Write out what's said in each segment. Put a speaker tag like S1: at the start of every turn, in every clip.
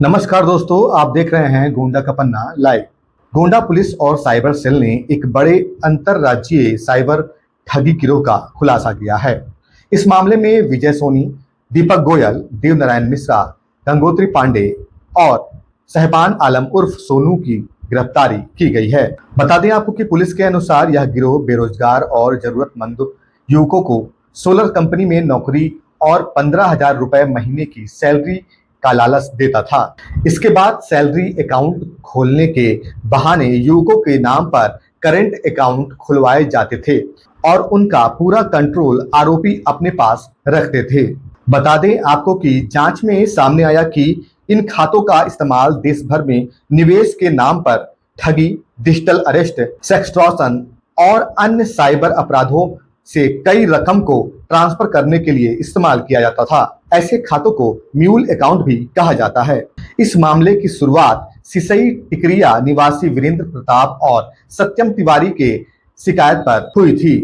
S1: नमस्कार दोस्तों, आप देख रहे हैं गोंडा का पन्ना लाइव। गोंडा पुलिस और साइबर सेल ने एक बड़े अंतरराज्यीय साइबर ठगी गिरोह का खुलासा किया है। इस मामले में विजय सोनी, दीपक गोयल, देवनारायण मिश्रा, गंगोत्री पांडे और सहबान आलम उर्फ सोनू की गिरफ्तारी की गई है। बता दें आपको कि पुलिस के अनुसार यह गिरोह बेरोजगार और जरूरतमंद युवकों को सोलर कंपनी में नौकरी और 15,000 रुपए महीने की सैलरी का लालच देता था। इसके बाद सैलरी अकाउंट खोलने के बहाने युवकों के नाम पर करंट अकाउंट खुलवाए जाते थे और उनका पूरा कंट्रोल आरोपी अपने पास रखते थे। बता दें आपको कि जांच में सामने आया कि इन खातों का इस्तेमाल देश भर में निवेश के नाम पर ठगी, डिजिटल अरेस्ट, सेक्सटॉर्शन और अन्य साइबर अपराधों से कई रकम को ट्रांसफर करने के लिए इस्तेमाल किया जाता था। ऐसे खातों को म्यूल अकाउंट भी कहा जाता है। इस मामले की शुरुआत सिसई टिकरिया निवासी वीरेंद्र प्रताप और सत्यम तिवारी के शिकायत पर हुई थी।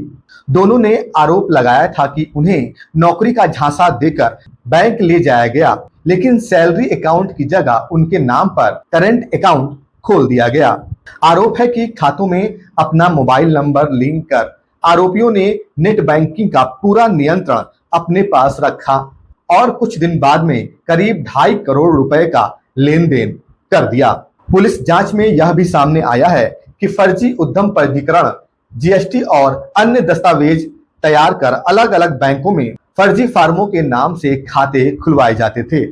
S1: दोनों ने आरोप लगाया था कि उन्हें नौकरी का झांसा देकर बैंक ले जाया गया, लेकिन सैलरी अकाउंट की जगह उनके नाम पर करंट अकाउंट खोल दिया गया। आरोप है कि खातों में अपना मोबाइल नंबर लिंक कर आरोपियों ने नेट बैंकिंग का पूरा नियंत्रण अपने पास रखा और कुछ दिन बाद में करीब 2.5 करोड़ रुपए का लेन देन कर दिया। पुलिस जांच में यह भी सामने आया है कि फर्जी उद्यम पंजीकरण, जीएसटी और अन्य दस्तावेज तैयार कर अलग अलग बैंकों में फर्जी फार्मों के नाम से खाते खुलवाए जाते थे।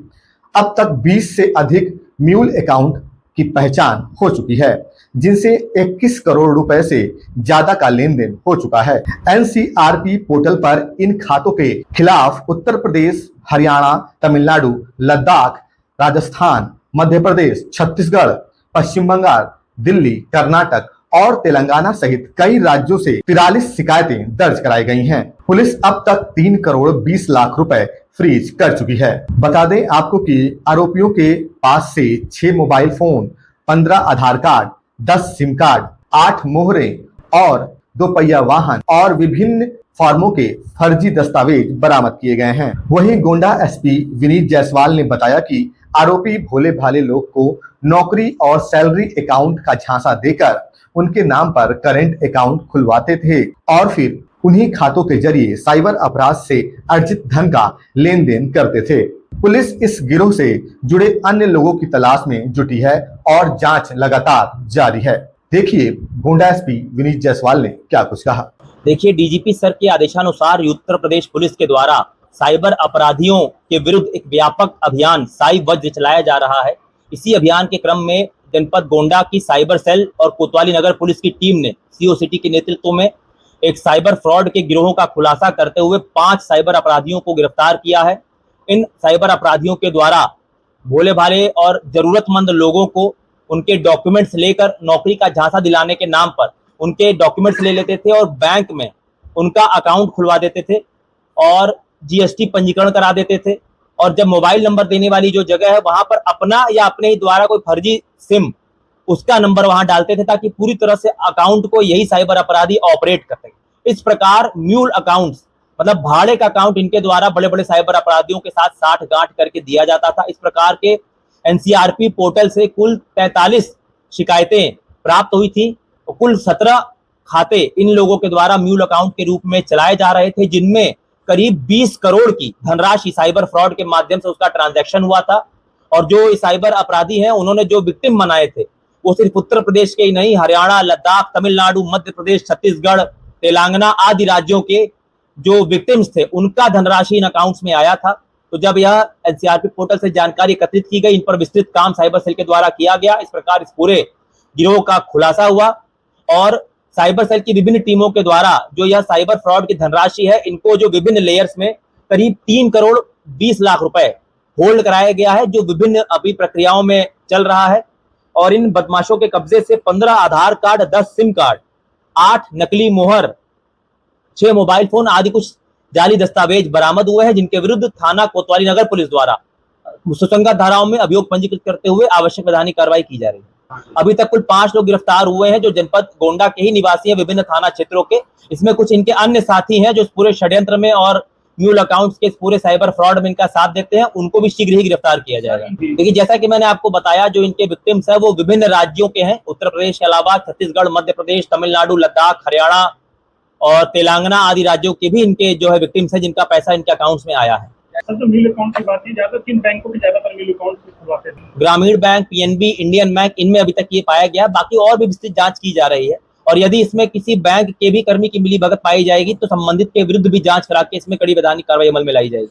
S1: अब तक 20 से अधिक म्यूल अकाउंट की पहचान हो चुकी है, जिनसे 21 करोड़ रुपए से ज्यादा का लेन देन हो चुका है। एनसीआरपी पोर्टल पर इन खातों के खिलाफ उत्तर प्रदेश, हरियाणा, तमिलनाडु, लद्दाख, राजस्थान, मध्य प्रदेश, छत्तीसगढ़, पश्चिम बंगाल, दिल्ली, कर्नाटक और तेलंगाना सहित कई राज्यों से 43 शिकायतें दर्ज कराई गई हैं। पुलिस अब तक 3 करोड़ 20 लाख रुपए फ्रीज कर चुकी है। बता दें आपको कि आरोपियों के पास से 6 मोबाइल फोन, 15 आधार कार्ड, 10 सिम कार्ड, 8 मोहरें और 2 पहिया वाहन और विभिन्न फॉर्मों के फर्जी दस्तावेज बरामद किए गए हैं। वहीं गोंडा एसपी विनीत जायसवाल ने बताया कि आरोपी भोले भाले लोग को नौकरी और सैलरी अकाउंट का झांसा देकर उनके नाम पर करंट अकाउंट खुलवाते थे और फिर उन्हीं खातों के जरिए साइबर अपराध से अर्जित धन का लेन देन करते थे। पुलिस इस गिरोह से जुड़े अन्य लोगों की तलाश में जुटी है और जांच लगातार जारी है। देखिए गोंडा एसपी विनीत जायसवाल ने क्या कुछ कहा।
S2: देखिए, डीजीपी सर के आदेशानुसार उत्तर प्रदेश पुलिस के द्वारा साइबर अपराधियों के विरुद्ध एक व्यापक अभियान साइब वज्र चलाया जा रहा है। इसी अभियान के क्रम में जनपद गोंडा की साइबर सेल और कोतवाली नगर पुलिस की टीम ने सीओ सिटी के नेतृत्व में एक साइबर फ्रॉड के गिरोह का खुलासा करते हुए 5 साइबर अपराधियों को गिरफ्तार किया है। इन साइबर अपराधियों के द्वारा भोले भाले और जरूरतमंद लोगों को उनके डॉक्यूमेंट्स लेकर नौकरी का झांसा दिलाने के नाम पर उनके डॉक्यूमेंट्स ले लेते थे और बैंक में उनका अकाउंट खुलवा देते थे और जीएसटी पंजीकरण करा देते थे। और जब मोबाइल नंबर देने वाली जो जगह है वहां पर अपना या अपने ही द्वारा कोई फर्जी सिम, उसका नंबर वहां डालते थे ताकि पूरी तरह से अकाउंट को यही साइबर अपराधी ऑपरेट कर सके। इस प्रकार म्यूल अकाउंट्स, मतलब भाड़े का अकाउंट, इनके द्वारा बड़े बड़े साइबर अपराधियों के साथ साठ गांठ करके दिया जाता था। इस प्रकार के एनसीआरपी पोर्टल से कुल 43 शिकायतें प्राप्त हुई थी और कुल 17 खाते इन लोगों के द्वारा म्यूल अकाउंट के रूप में चलाए जा रहे थे, जिनमें करीब 20 करोड़ की धनराशि साइबर फ्रॉड के माध्यम से उसका ट्रांजैक्शन हुआ था। और जो साइबर अपराधी हैं उन्होंने जो विक्टिम बनाए थे वो सिर्फ उत्तर प्रदेश के ही नहीं, हरियाणा, लद्दाख, तमिलनाडु, मध्य प्रदेश, छत्तीसगढ़, तेलंगाना आदि राज्यों के जो विक्टिम्स थे उनका धनराशि इन अकाउंट्स में आया था। तो जब यह एनसीआरपी पोर्टल से जानकारी एकत्रित की गई, इन पर विस्तृत काम साइबर सेल के द्वारा किया गया। इस प्रकार इस पूरे गिरोह का खुलासा हुआ और साइबर सेल की विभिन्न टीमों के द्वारा जो यह साइबर फ्रॉड की धनराशि है, इनको जो विभिन्न लेयर्स में करीब 3 करोड़ 20 लाख रुपए होल्ड कराया गया है, जो विभिन्न अभी प्रक्रियाओं में चल रहा है। और इन बदमाशों के कब्जे से 15 आधार कार्ड, 10 सिम कार्ड, 8 नकली मोहर, 6 मोबाइल फोन आदि कुछ जाली दस्तावेज बरामद हुए हैं, जिनके विरुद्ध थाना कोतवाली नगर पुलिस द्वारा सुसंगत धाराओं में अभियोग पंजीकृत करते हुए आवश्यक वैधानिक कार्रवाई की जा रही है। अभी तक कुल 5 लोग गिरफ्तार हुए हैं जो जनपद गोंडा के ही निवासी हैं, विभिन्न थाना क्षेत्रों के। इसमें कुछ इनके अन्य साथी हैं जो इस पूरे षड्यंत्र में और म्यूल अकाउंट्स के इस पूरे साइबर फ्रॉड में इनका साथ देते हैं, उनको भी शीघ्र ही गिरफ्तार किया जाएगा। देखिए, जैसा कि मैंने आपको बताया, जो इनके विक्टिम्स है वो विभिन्न राज्यों के हैं। उत्तर प्रदेश के अलावा छत्तीसगढ़, मध्य प्रदेश, तमिलनाडु, लद्दाख, हरियाणा और तेलंगाना आदि राज्यों के भी इनके जो है विक्टिम्स है, जिनका पैसा इनके अकाउंट्स में आया है।
S3: सर, तो मिल अकाउंट की बात है, ज्यादा किन बैंकों में ज्यादातर मिल अकाउंट खुलवाते हैं?
S2: ग्रामीण बैंक, पीएनबी, इंडियन बैंक, इनमें अभी तक ये पाया गया। बाकी और भी विस्तृत जांच की जा रही है, और यदि इसमें किसी बैंक के भी कर्मी की मिलीभगत पाई जाएगी तो संबंधित के विरुद्ध भी जांच करा के इसमें कड़ी वैधानिक कार्रवाई अमल में लाई जाएगी।